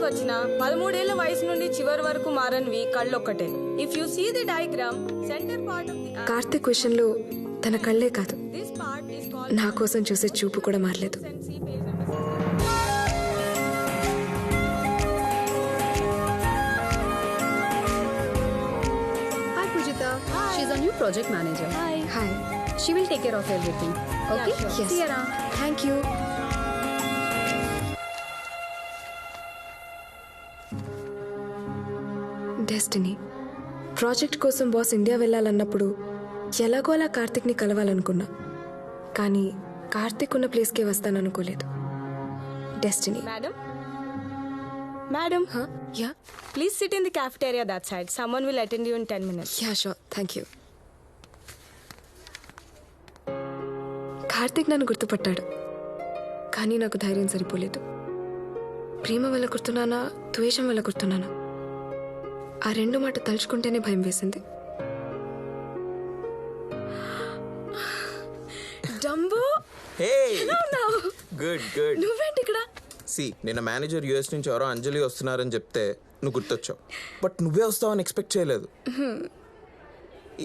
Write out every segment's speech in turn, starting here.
వచ్చినా 13 ఏళ్ల వయసు నుండి చివరి వరకు మారనివి కళ్ళొక్కటే. If you see the diagram centre part of the Karthik విషయంలో తన కళ్ళే కాదు, దిస్ పార్ట్ ఇస్ కాల్డ్ నా కోసం చూసే చూపు కూడా మారలేదు. Hi Pujita. She's a new project manager. Hi. She will take care of everything. Okay? sure. Yes. See you around. Thank you. Destiny. Project కోసం బాస్ ఇండియా వెళ్ళాలన్నప్పుడు ఎలాగో అలా కార్తిక్ని కలవాలనుకున్నా, కానీ కార్తిక్ ఉన్న ప్లేస్కే వస్తాననుకోలేదు. Destiny. Madam ya please sit in the cafeteria that side. Someone will attend you in 10 minutes. Yeah sure, thank you. Karthik నన్ను గుర్తుపట్టాడు, కానీ నాకు ధైర్యం సరిపోలేదు. ప్రేమ వల్ల గుర్తున్నానా, ద్వేషం వల్ల గుర్తున్నానా, ఆ రెండు మాట తలుచుకుంటేనే భయం వేసింది. Dumbo, good good. నువ్వేంటి ఇక్కడ? సి నిన్న మేనేజర్ యూఎస్ నుంచి ఎవరో అంజలి వస్తున్నారని చెప్తే నువ్వు గుర్తొచ్చావు, బట్ నువ్వే వస్తావని ఎక్స్పెక్ట్ చేయలేదు.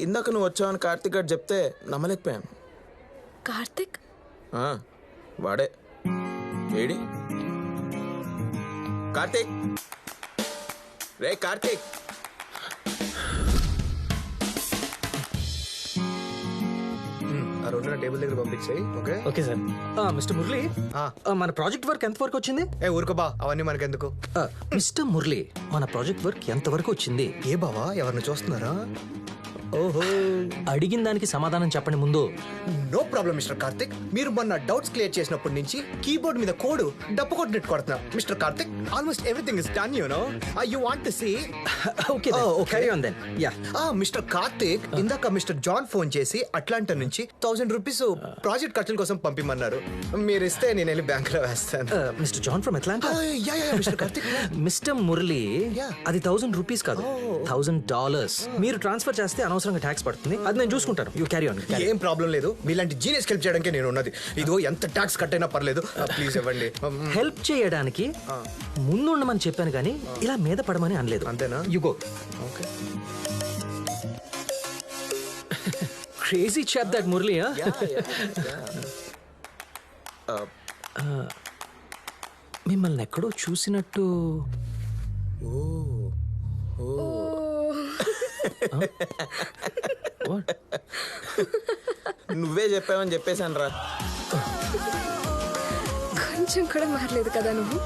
ఇందాక నువ్వు వచ్చావని కార్తిక్ గారు చెప్తే నమ్మలేకపోయాను. కార్తిక్? ఆ, వాడే. ఏడి కార్తిక్? రే కార్తిక్! ఆ రెండు టేబుల్ దగ్గర పంపించాయి. Okay okay sir. Mister Murali, మన ప్రాజెక్ట్ వర్క్ ఎంత వరకు వచ్చింది? ఊరుకో బా, అవన్నీ మనకెందుకు. మిస్టర్ మురళి, మన ప్రాజెక్ట్ వర్క్ ఎంత వరకు వచ్చింది? ఏ బావా, ఎవరిని చూస్తున్నారా? ఓహో, అడిగిన దానికి సమాధానం చెప్పండి ముందు. No problem mister Karthik. మీరు మొన్న డౌట్స్ క్లియర్ చేసినప్పటి నుంచి కీబోర్డ్ మీద కోడ్ డప్పు కొట్టినట్టు కొడుతున్నా. Mister Karthik, almost everything is done, you know. You want to see? Okay carry on then. Yeah. Mister Karthik, ఇందాక మిస్టర్ జాన్ ఫోన్ చేసి అట్లాంటా నుంచి 1000 రూపీస్ ప్రాజెక్ట్ ఖర్చుల కోసం పంపిమన్నారు. మీరు ఇస్తే నేను వెళ్ళి బ్యాంక్ లో వేస్తాను. Mister John from Atlanta. Mister Karthik. Mister Murali, Yeah. అది 1000 రూపీస్ కాదు, $1000. మీరు ట్రాన్స్ఫర్ చేస్తే అనవసరంగా ట్యాక్స్ పడుతుంది, అది నేను చూసుకుంటాను. You carry on. ఏం ప్రాబ్లం లేదు, మీలాంటి జీనియస్ హెల్ప్ చేయడానికి నేను ఉన్నది. ఇదిగో ఎంత ట్యాక్స్ కట్ అయినా పర్లేదు, ప్లీజ్ ఇవ్వండి. హెల్ప్ చేయడానికి ముందు ఉండమని చెప్పాను కానీ ఇలా మీద పడమని అనలేదు. అంతేనా? You go. Okay. Crazy chap that Murali. మిమ్మల్ని ఎక్కడో చూసినట్టు. నువ్వే చెప్పావని చెప్పేశాను రా. కొంచెం కూడా మారలేదు కదా నువ్వు.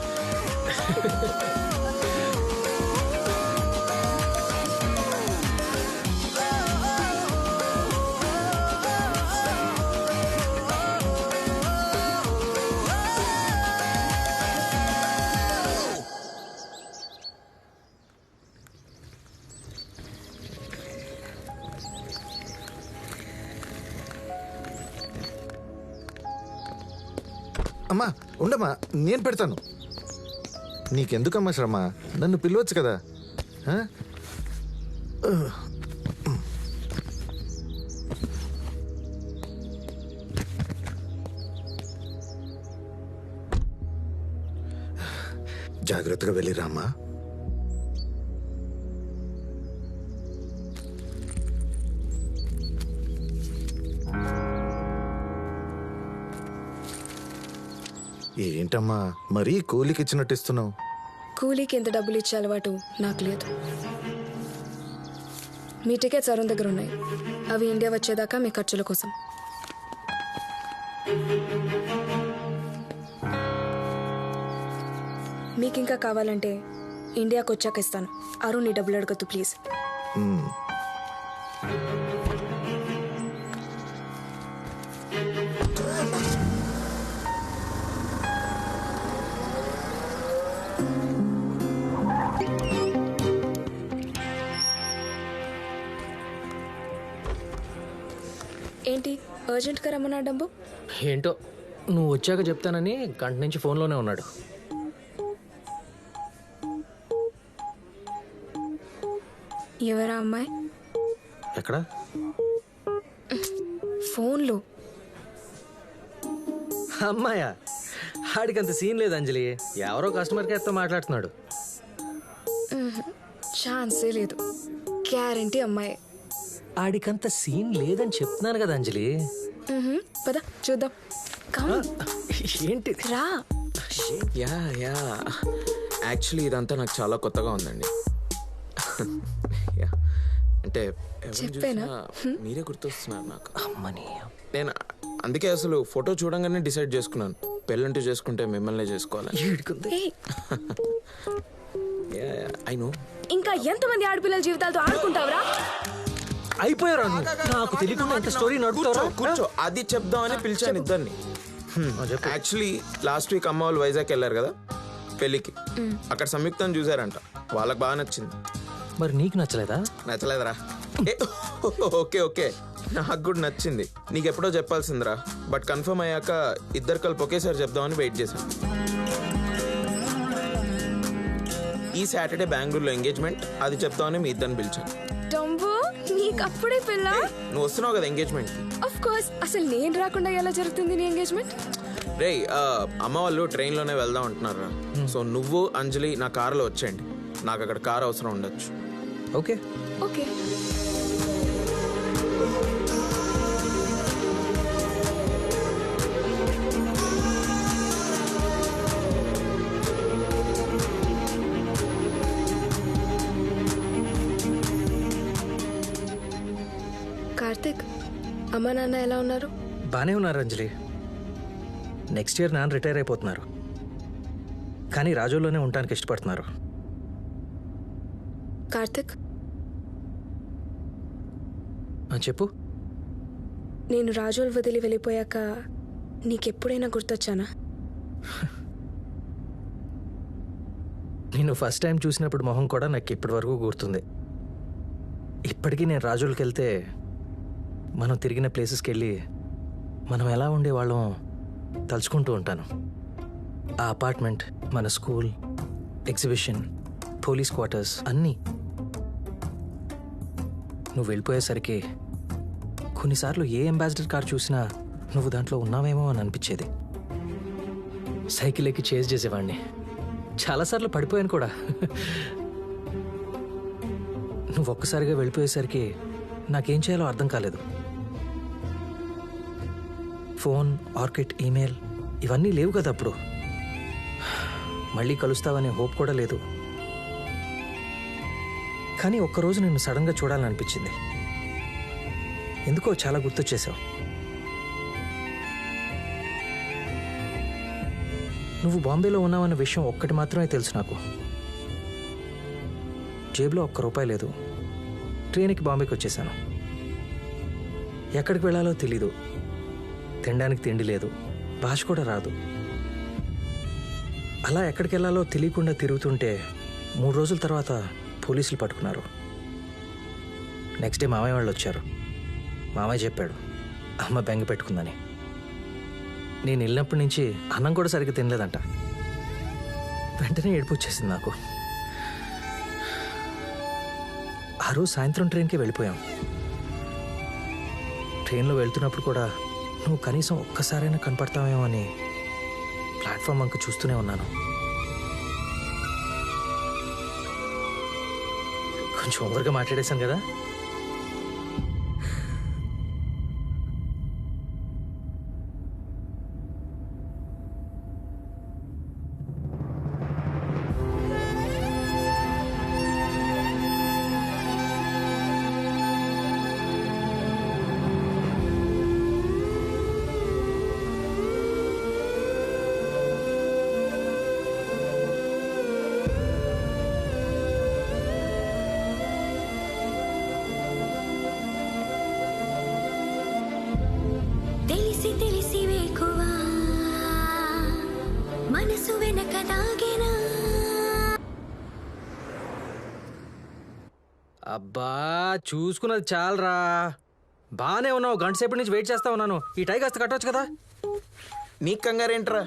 అమ్మా ఉండమ్మా, నేను పెడతాను. నీకెందుకమ్మా శ్రమ, నన్ను పిలవచ్చు కదా. జాగ్రత్తగా వెళ్ళిరామ్మా. ఏంటమ్మా మరీ కూలికి ఇచ్చినట్టు ఇస్తున్నావు? కూలీకి ఎంత డబ్బులు ఇచ్చే అలవాటు నాకు లేదు. మీ టికెట్స్ అరుణ్ దగ్గర ఉన్నాయి, అవి ఇండియా వచ్చేదాకా మీ ఖర్చుల కోసం. మీకు ఇంకా కావాలంటే ఇండియాకి వచ్చాక ఇస్తాను. అరుణ్ నీ డబ్బులు అడగద్దు ప్లీజ్. ఏంటి అర్జెంట్గా రమ్మన్నా డబ్బు? ఏంటో నువ్వు వచ్చాక చెప్తానని గంట నుంచి ఫోన్లోనే ఉన్నాడు. ఎవరా అమ్మాయి? ఎక్కడ? ఫోన్లో. అమ్మాయా? ఆడికి అంత సీన్ లేదు అంజలి, ఎవరో కస్టమర్ కేర్తో మాట్లాడుతున్నాడు. ఛాన్సే లేదు, గ్యారంటీ అమ్మాయి. ఆడికంత సీన్ లేదని చెప్తున్నాను కదా అంజలి. పద చూద్దాం. కమ్ ఏంటి రా. యా యా యాక్చువల్లీ ఇదంతా నాకు చాలా కొత్తగా ఉందండి. యా అంటే ఎవరిని చెప్పేనా? చూసినా మీరే గుర్తొస్తున్నారు నాకు. అమ్మని నేను అందుకే అసలు ఫోటో చూడంగానే డిసైడ్ చేసుకున్నాను, పెళ్ళంటూ చేసుకుంటే మిమ్మల్నే చేసుకోవాలని. ఏయ్, ఐ నో. ఇంకా ఎంతమంది ఆడపిల్లల జీవితాలతో ఆడుకుంటావురా? అయిపోయారా నువ్వు? నాకు తెలియకుండా ఎంత స్టోరీ నడుపుతారా? కూర్చో, అది చెప్దామని పిలిచాను ఇద్దరిని. యాక్చువల్లీ లాస్ట్ వీక్ అమ్మ వాళ్ళు వైజాగ్ వెళ్ళారు కదా పెళ్ళికి. అక్కడ సంయుక్తం చూసారంట, వాళ్ళకి బాగా నచ్చింది. మరి నీకు నచ్చలేదా? నచ్చలేదురా. ఓకే ఓకే నాకు కూడా నచ్చింది, నీకు ఎప్పుడో చెప్పాల్సిందిరా. బట్ కన్ఫర్మ్ అయ్యాక ఇద్దరు కలిపి ఒకేసారి చెప్దామని వెయిట్ చేశాను. ఈ సాటర్డే బెంగళూరులో ఎంగేజ్మెంట్, అది చెప్తామని మీ ఇద్దరిని పిలిచాను. టంబు, నీకు అప్పుడే పిల్ల? నువ్వు వస్తున్నావు కదా ఎంగేజ్మెంట్. Of course. అసలు నేను రాకుండా ఎలా జరుగుతుంది నీ ఎంగేజ్మెంట్? రే అమ్మ వాళ్ళు ట్రైన్లోనే వెళ్దాం అంటున్నారా. సో నువ్వు అంజలి నా కారులో వచ్చేయండి, నాకు అక్కడ కారు అవసరం ఉండొచ్చు. Okay okay. కార్తిక్, అమ్మ నాన్న ఎలా ఉన్నారు? బానే ఉన్నారు అంజలి. నెక్స్ట్ ఇయర్ నాన్న రిటైర్ అయిపోతున్నారు, కానీ రాజుల్లోనే ఉండడానికి ఇష్టపడుతున్నారు. కార్తిక్, చెప్పు. నేను రాజోల్ వదిలి వెళ్ళిపోయాక నీకెప్పుడైనా గుర్తొచ్చానా? నేను ఫస్ట్ టైం చూసినప్పుడు మొహం కూడా నాకు ఇప్పటి వరకు గుర్తుంది. ఇప్పటికీ నేను రాజులకి వెళ్తే మనం తిరిగిన ప్లేసెస్కి వెళ్ళి మనం ఎలా ఉండేవాళ్ళం తలుచుకుంటూ ఉంటాను. ఆ అపార్ట్మెంట్, మన స్కూల్, ఎగ్జిబిషన్, పోలీస్ క్వార్టర్స్ అన్నీ. నువ్వు వెళ్ళిపోయేసరికి కొన్నిసార్లు ఏ అంబాసిడర్ కార్ చూసినా నువ్వు దాంట్లో ఉన్నావేమో అని అనిపించేది. సైకిల్ ఎక్కి చేజ్ చేసేవాడిని, చాలాసార్లు పడిపోయాను కూడా. నువ్వు ఒక్కసారిగా వెళ్ళిపోయేసరికి నాకేం చేయాలో అర్థం కాలేదు. ఫోన్, ఆర్కిడ్, ఈమెయిల్ ఇవన్నీ లేవు కదా అప్పుడు. మళ్ళీ కలుస్తావనే హోప్ కూడా లేదు. కానీ ఒక్కరోజు నిన్ను సడన్గా చూడాలని అనిపించింది. ఎందుకో చాలా గుర్తొచ్చేసావు. నువ్వు బాంబేలో ఉన్నావన్న విషయం ఒక్కటి మాత్రమే తెలుసు నాకు. జేబులో ₹1 లేదు. ట్రైన్కి బాంబేకి వచ్చేసాను. ఎక్కడికి వెళ్ళాలో తెలీదు, తినడానికి తిండి లేదు, భాష కూడా రాదు. అలా ఎక్కడికి వెళ్ళాలో తెలియకుండా తిరుగుతుంటే 3 రోజుల తర్వాత పోలీసులు పట్టుకున్నారు. నెక్స్ట్ డే మామయ్య వాళ్ళు వచ్చారు. మామయ్య చెప్పాడు అమ్మ బెంగ పెట్టుకుందని. నేను వెళ్ళినప్పటి నుంచి అన్నం కూడా సరిగ్గా తినలేదంట. వెంటనే ఏడుపు వచ్చేసింది నాకు. ఆ రోజు సాయంత్రం ట్రైన్కి వెళ్ళిపోయాం. ట్రైన్లో వెళ్తున్నప్పుడు కూడా నువ్వు కనీసం ఒక్కసారైనా కనపడతావేమో అని ప్లాట్ఫామ్ అంక చూస్తూనే ఉన్నాను. కొంచెం ఓవర్గా మాట్లాడేశాను కదా. తెలిసి తెలిసి వేకువా మనసు వెనక దాగెనా. అబ్బా చూసుకున్నది చాలరా. బాగానే ఉన్నావు, గంట సేపటి నుంచి వెయిట్ చేస్తా ఉన్నాను. ఈ టై కాస్త కట్టవచ్చు కదా. నీకు కంగారేంట్రా,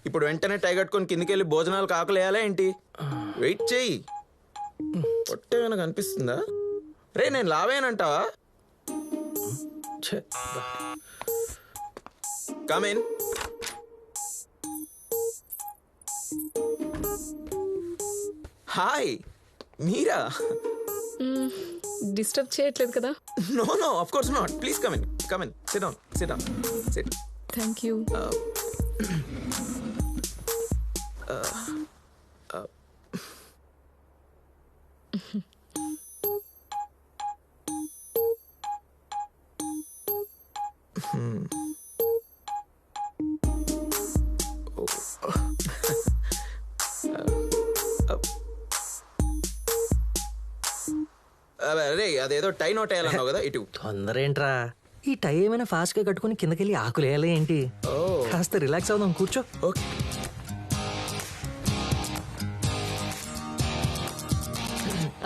ఇప్పుడు వెంటనే టై కట్టుకొని కిందికి వెళ్ళి భోజనాలకు ఆకలేయాలా ఏంటి? వెయిట్ చెయ్యి. పొట్టేమైనా కనిపిస్తుందా? రే నేను లావేనంటావా? Come in. హాయ్ మీరా? డిస్టర్బ్ చేయట్లేదు కదా? No of course not. Please come in sit down sit. Thank you. అరే అదేదో టై నోట్ వేయాలన్నావు కదా, ఇటు. తొందర ఏంట్రా, ఈ టై ఏమైనా ఫాస్ట్ గా కట్టుకుని కిందకెళ్ళి ఆకులు వేయాలి ఏంటి? కాస్త రిలాక్స్ అవుదాం, కూర్చో. ఓకే.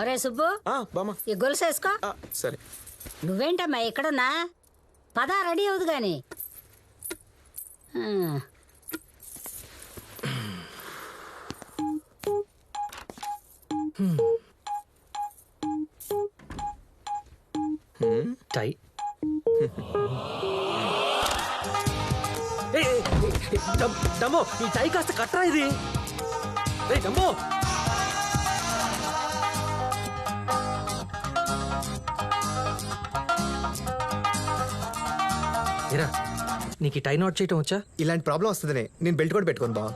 ఒరే సుబ్బు, బామ్మ. ఈ గొలుసు వేసుకో. సరే. నువ్వేంటమ్మా ఎక్కడున్నా? పదా రెడీ అవుదు గాని. టై డమ్మో, ఈ టై కాస్త కట్టరా ఇది. డమ్మో, ఏరా నీకు ఈ టై నాట్ చేయటం వచ్చా? ఇలాంటి ప్రాబ్లం వస్తుందనే నేను బెల్ట్ కూడా పెట్టుకోను బావ.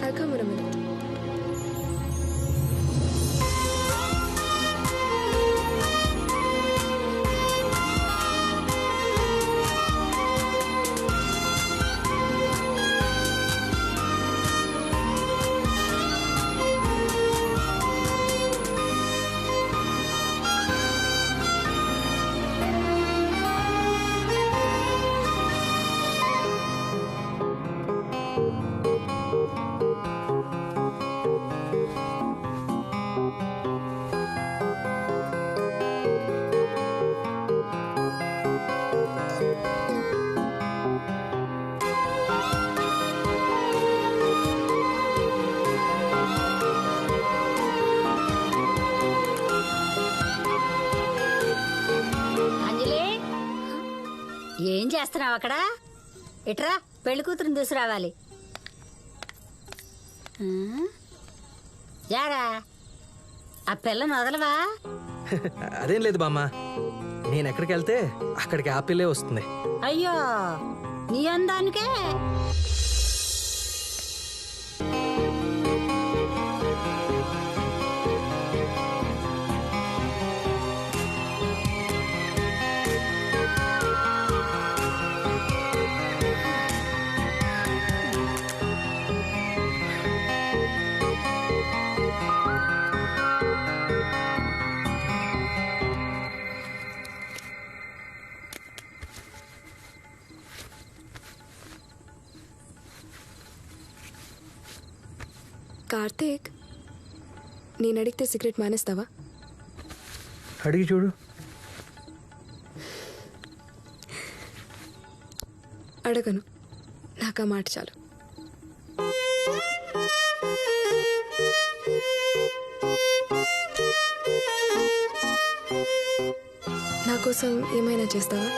I'll come in a minute. అంజలి, ఏం చేస్తున్నావు అక్కడ? ఇట్రా, పెళ్లి కూతురుని తీసుకురావాలి. యారా, ఆ పిల్లని వదలవా? అదేం లేదు బామ్మ, నేను ఎక్కడికి వెళ్తే అక్కడికి ఆ పిల్లే వస్తుంది. అయ్యో, నీ అందానికే. కార్తీక్, నేను అడిగితే సిగరెట్ మానేస్తావా? అడిగి చూడు. అడగను, నాకు ఆ మాట చాలు. నా కోసం ఏమైనా చేస్తావా?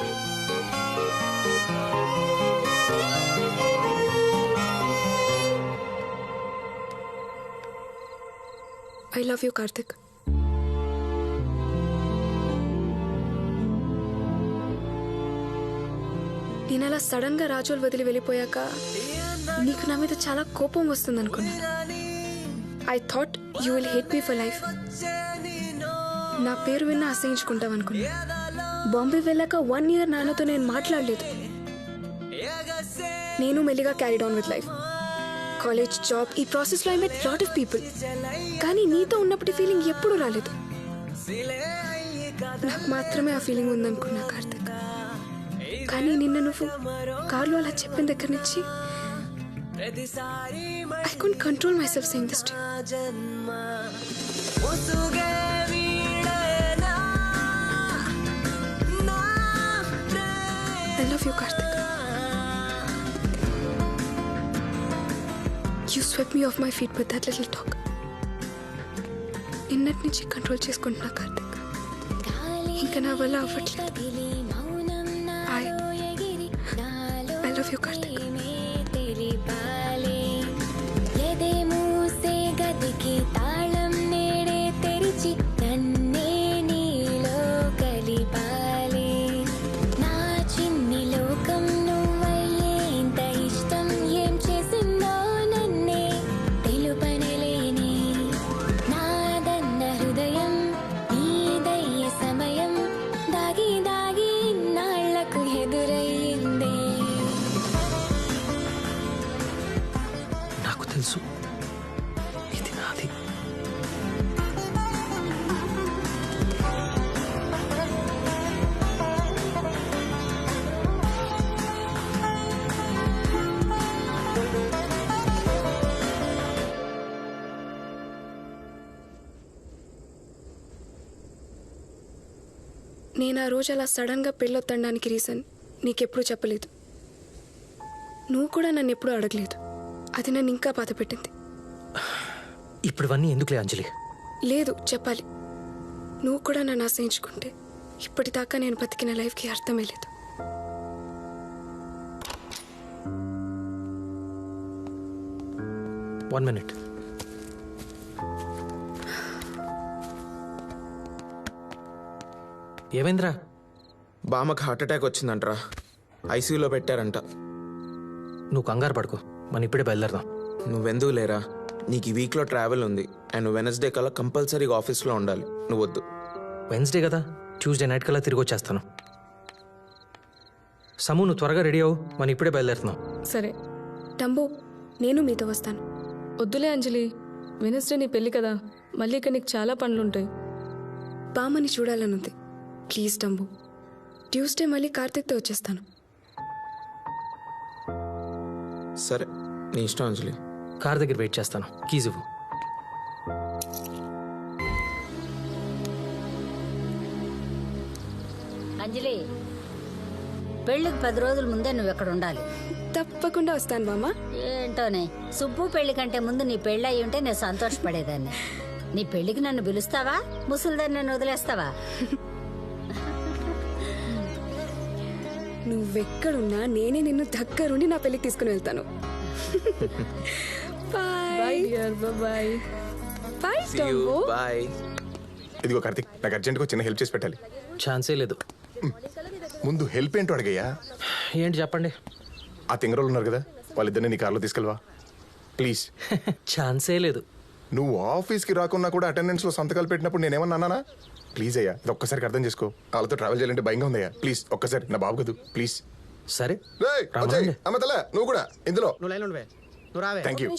I love you Karthik. నేను అలా సడన్ గా రాజోలు వదిలి వెళ్ళిపోయాక నీకు నా మీద చాలా కోపం వస్తుంది అనుకున్నాను. I thought you will hate me for life. నా పేరు విన్నా అసహించుకుంటావు అనుకున్నా. బాంబే వెళ్ళాక 1 year నాన్నతో నేను మాట్లాడలేదు. నేను మెల్లిగా carried on with life. College job ఈ ప్రాసెస్లో I met lot of people. కానీ నీతో ఉన్నప్పటి ఫీలింగ్ ఎప్పుడూ రాలేదు. నాకు మాత్రమే ఆ ఫీలింగ్ ఉందనుకున్నా కార్తిక్. కానీ నిన్న నువ్వు కార్లో అలా చెప్పిన దగ్గర నుంచి I can't control my self saying this to I love you Karthik. You swept me off my feet with that little talk. నిన్నటి నుంచి కంట్రోల్ చేసుకుంటున్నా కార్తిక్. ఇంకా నా వల్ల అవ్వట్లేదు. I love you Karthik. నాకు తెలుసు ఇది నాది. నేను ఆ రోజు అలా సడన్గా పెళ్ళొద్దడానికి రీజన్ నీకెప్పుడు చెప్పలేదు. నువ్వు కూడా నన్ను ఎప్పుడూ అడగలేదు. అది నన్ను ఇంకా బాధ పెట్టింది. ఇప్పుడు ఇవన్నీ ఎందుకులే అంజలి? లేదు, చెప్పాలి. నువ్వు కూడా నన్ను ఆశ్రయించుకుంటే ఇప్పటిదాకా నేను బతికిన లైఫ్కి అర్థమే లేదు. One minute. ఏమైందిరా? బామ్మకు హార్ట్ అటాక్ వచ్చిందంటరా, ఐసీయూలో పెట్టారంట. నువ్వు కంగారు పడుకో, మనం ఇప్పుడే బయలుదేరదాం. నువ్వెందుకు లేరా? నీకు ఈ వీక్లో ట్రావెల్ ఉంది అండ్ వెనస్డే కల్లా కంపల్సరీగా ఆఫీస్లో ఉండాలి. నువ్వు వద్దు. వెన్స్డే కదా, ట్యూస్డే నైట్ కల్లా తిరిగి వచ్చేస్తాను. సమూ, నువ్వు త్వరగా రెడీ అవ్వు, మనం ఇప్పుడే బయలుదేరుతున్నాం. సరే. టంబు, నేను మీతో వస్తాను. వద్దులే అంజలి, వెనస్డే నీ పెళ్ళి కదా, మళ్ళీ ఇక నీకు చాలా పనులుంటాయి. బామ్మని చూడాలనుంది. ప్లీజ్ టంబు, ట్యూస్డే మళ్ళీ కార్తిక్తో వచ్చేస్తాను. సరే, నీ ఇష్టం అంజలి. కార్ దగ్గర వెయిట్ చేస్తాను. కీజ్ ఇవ్వు. అంజలి, పెళ్ళికి 10 రోజుల ముందే నువ్వు ఎక్కడ ఉండాలి. తప్పకుండా వస్తాను బామ్మ. ఏంటోనే, సుబ్బు పెళ్లి కంటే ముందు నీ పెళ్ళి అయి ఉంటే నేను సంతోషపడేదాన్ని. నీ పెళ్లికి నన్ను పిలుస్తావా? ముసలిదాన్ని నన్ను వదిలేస్తావా? నువ్వెక్కడున్నా నేనే నిన్ను దగ్గరుండి నా పెళ్ళికి తీసుకుని వెళ్తాను. Bye dear, bye. Bye Tumbu. Bye. ఇదిగో కార్తిక్, నాకు అర్జెంట్గా చిన్న హెల్ప్ చేసి పెట్టాలి. ఛాన్సే లేదు. ముందు హెల్ప్ ఏంటో అడిగయ్యా. ఏంటి చెప్పండి. ఆ తింగరోళ్ళు ఉన్నారు కదా, వాళ్ళిద్దరిని నీ కార్లో తీసుకెళ్ళవా ప్లీజ్. ఛాన్సే లేదు. నువ్వు ఆఫీస్కి రాకున్నా కూడా అటెండెన్స్లో సంతకాలు పెట్టినప్పుడు నేనేమన్నా అన్నానా? ప్లీజ్ అయ్యా, ఇది ఒక్కసారి అర్థం చేసుకో. వాళ్ళతో ట్రావెల్ చేయాలంటే భయంగా ఉందయ్యా. ప్లీజ్ ఒక్కసారి, నా బాబు కదూ, ప్లీజ్. సరే అమ్మ తల, నువ్వు కూడా ఇందులో. Thank you.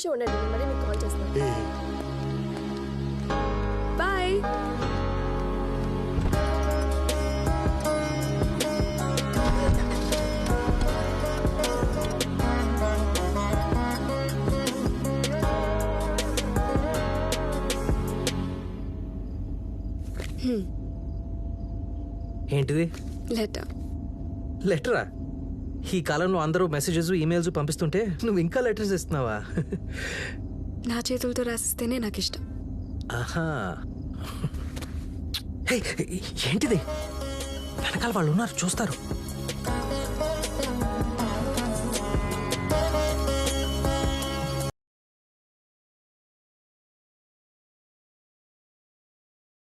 బాయ్. ఏంటిది? లెటర్. లెటరా? ఈ కాలంలో అందరూ మెసేజెస్, ఈమెయిల్స్ పంపిస్తుంటే నువ్వు ఇంకా లెటర్స్ ఇస్తున్నావా? నా చేతులతో రాసిస్తేనే నాకు ఇష్టం. ఆహా. ఏంటిది? వెనకాల వాళ్ళు ఉన్నారు, చూస్తారు.